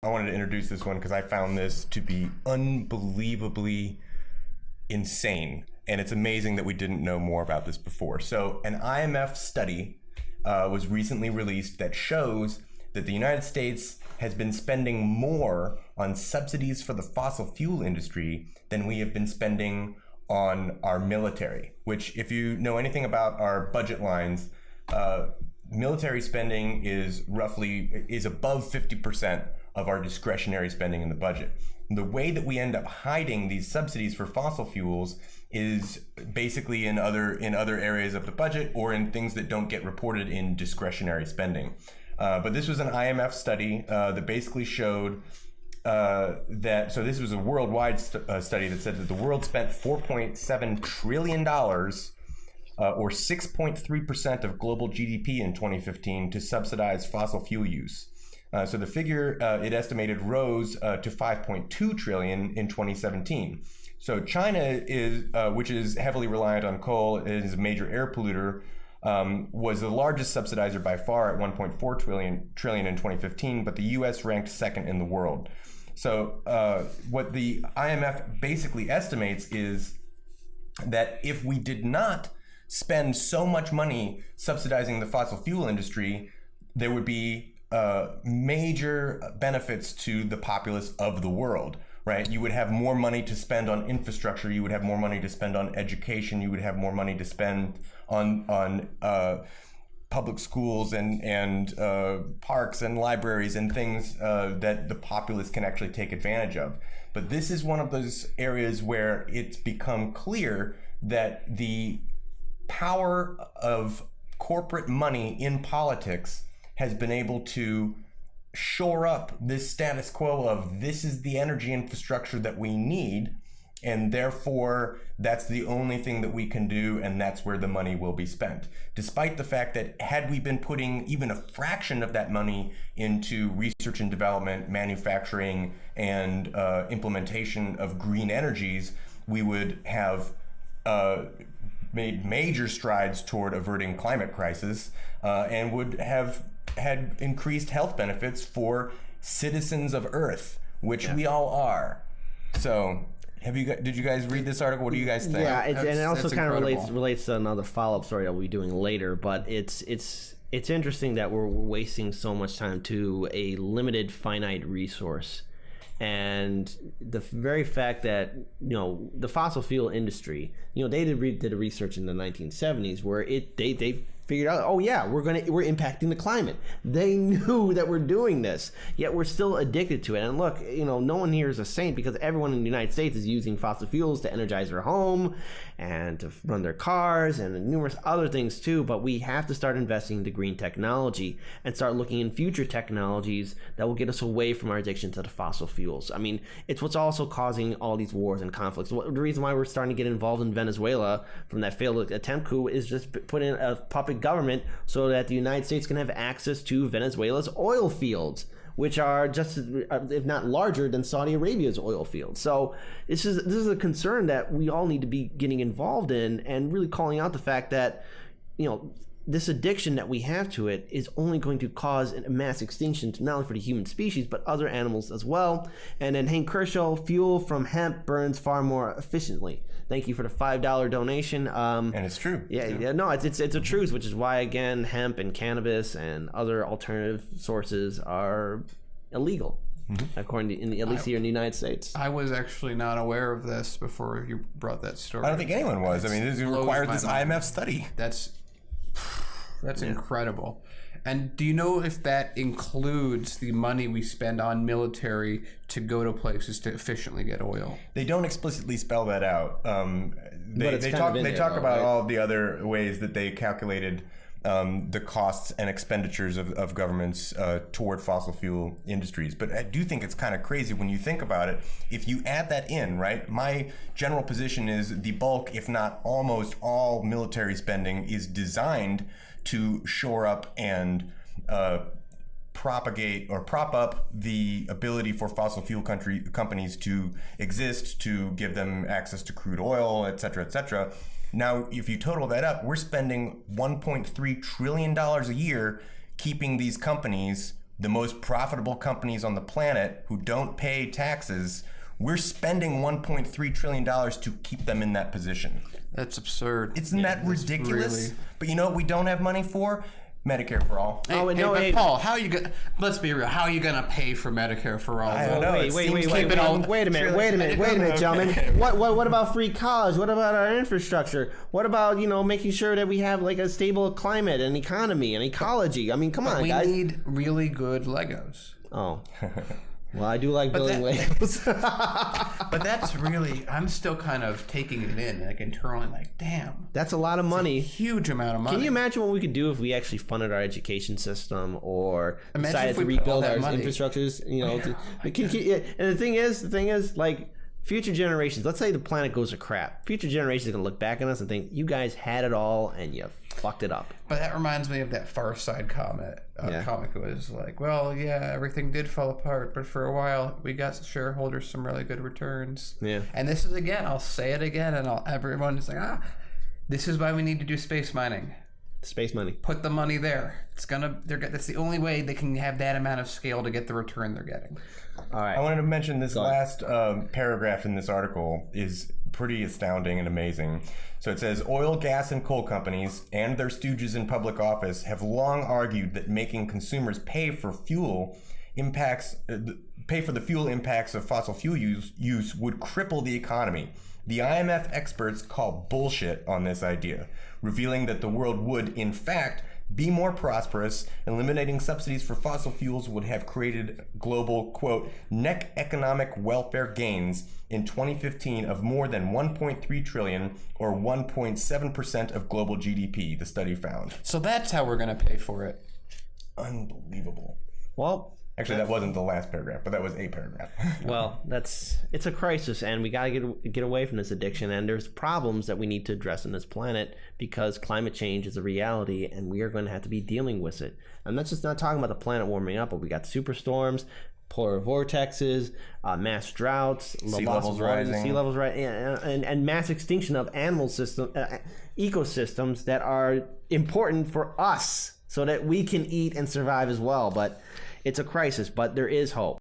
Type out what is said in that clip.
I wanted to introduce this one because I found this to be unbelievably insane. And it's amazing that we didn't know more about this before. So an IMF study was recently released that shows that the United States has been spending more on subsidies for the fossil fuel industry than we have been spending on our military, which, if you know anything about our budget lines, military spending is above 50% of our discretionary spending in the budget. The way that we end up hiding these subsidies for fossil fuels is basically in other areas of the budget or in things that don't get reported in discretionary spending. But this was an IMF study that basically showed that, so this was a worldwide study that said that the world spent $4.7 trillion or 6.3% of global GDP in 2015 to subsidize fossil fuel use. So the figure it estimated rose to 5.2 trillion in 2017. So China is, which is heavily reliant on coal, is a major air polluter, was the largest subsidizer by far at 1.4 trillion in 2015, but the U.S. ranked second in the world. So what the IMF basically estimates is that if we did not spend so much money subsidizing the fossil fuel industry, there would be major benefits to the populace of the world, right? You would have more money to spend on infrastructure. You would have more money to spend on education. You would have more money to spend on public schools and parks and libraries and things that the populace can actually take advantage of. But this is one of those areas where it's become clear that the power of corporate money in politics has been able to shore up this status quo of this is the energy infrastructure that we need, and therefore that's the only thing that we can do, and that's where the money will be spent. Despite the fact that had we been putting even a fraction of that money into research and development, manufacturing, and implementation of green energies, we would have made major strides toward averting climate crisis and would have had increased health benefits for citizens of Earth, which we all are. So, did you guys read this article? What do you guys think? Yeah, and it also kind of incredible. relates to another follow-up story that we'll be doing later. But it's interesting that we're wasting so much time to a limited, finite resource, and the very fact that the fossil fuel industry, they did a research in the 1970s where they figured out, oh yeah, we're impacting the climate. They knew that we're doing this, yet we're still addicted to it. And look, no one here is a saint, because everyone in the United States is using fossil fuels to energize their home and to run their cars and numerous other things too. But we have to start investing into green technology and start looking in future technologies that will get us away from our addiction to the fossil fuels. I mean, it's what's also causing all these wars and conflicts. The reason why we're starting to get involved in Venezuela from that failed attempt coup is just put in a puppet government so that the United States can have access to Venezuela's oil fields, which are just, if not larger than Saudi Arabia's oil fields. So this is a concern that we all need to be getting involved in, and really calling out the fact that this addiction that we have to it is only going to cause a mass extinction, not only for the human species, but other animals as well. And then Hank Kershaw, fuel from hemp burns far more efficiently. Thank you for the $5 donation. And it's true. No, it's a truth, which is why, again, hemp and cannabis and other alternative sources are illegal, according to, at least here in the United States. I was actually not aware of this before you brought that story. I don't think anyone was. I mean, this required this IMF study. That's incredible. And do you know if that includes the money we spend on military to go to places to efficiently get oil? They don't explicitly spell that out. They talk about right? all the other ways that they calculated the costs and expenditures of governments toward fossil fuel industries. But I do think it's kind of crazy when you think about it. If you add that in, right? My general position is the bulk, if not almost all, military spending is designed to shore up and propagate or prop up the ability for fossil fuel companies to exist, to give them access to crude oil, et cetera, et cetera. Now, if you total that up, we're spending $1.3 trillion a year keeping these companies the most profitable companies on the planet who don't pay taxes, we're spending $1.3 trillion to keep them in that position. That's absurd. Isn't that ridiculous? really- But you know what we don't have money for? Medicare for all. Hey, but Paul, how are you gonna? Let's be real. How are you gonna pay for Medicare for all? I don't know. Wait It a seems minute, wait a minute, gentlemen. Okay. What about free college? What about our infrastructure? What about, making sure that we have like a stable climate and economy and ecology? I mean, come on, We guys. need really good Legos. Oh. Well, I do like building Legos. But that's really, I'm still kind of taking it in, like internally, like, damn, That's a lot of money. huge amount of money. Can you imagine what we could do if we actually funded our education system or Imagine decided if to we put all rebuild our that money- infrastructures? And the thing is, like, future generations. Let's say the planet goes to crap. Future generations are gonna look back on us and think, "You guys had it all and you fucked it up." But that reminds me of that Far Side comic. Comic was like, well, yeah, everything did fall apart, but for a while we got shareholders some really good returns. Yeah. And this is again, I'll say it again, and everyone's like, this is why we need to do space mining. Space money. Put the money there. That's the only way they can have that amount of scale to get the return they're getting. All right. I wanted to mention this last paragraph in this article is pretty astounding and amazing. So it says, oil, gas, and coal companies and their stooges in public office have long argued that making consumers pay for the fuel impacts of fossil fuel use would cripple the economy. The IMF experts call bullshit on this idea, revealing that the world would, in fact, be more prosperous. Eliminating subsidies for fossil fuels would have created global, quote, net economic welfare gains in 2015 of more than 1.3 trillion or 1.7% of global GDP, the study found. So that's how we're going to pay for it. Unbelievable. Well, Actually, that wasn't the last paragraph, but that was a paragraph. well, it's a crisis, and we got to get away from this addiction. And there's problems that we need to address on this planet because climate change is a reality, and we are going to have to be dealing with it. And that's just not talking about the planet warming up, but we got superstorms, polar vortexes, mass droughts, Sea levels rising, and mass extinction of animal ecosystems that are important for us, so that we can eat and survive as well. But it's a crisis, but there is hope.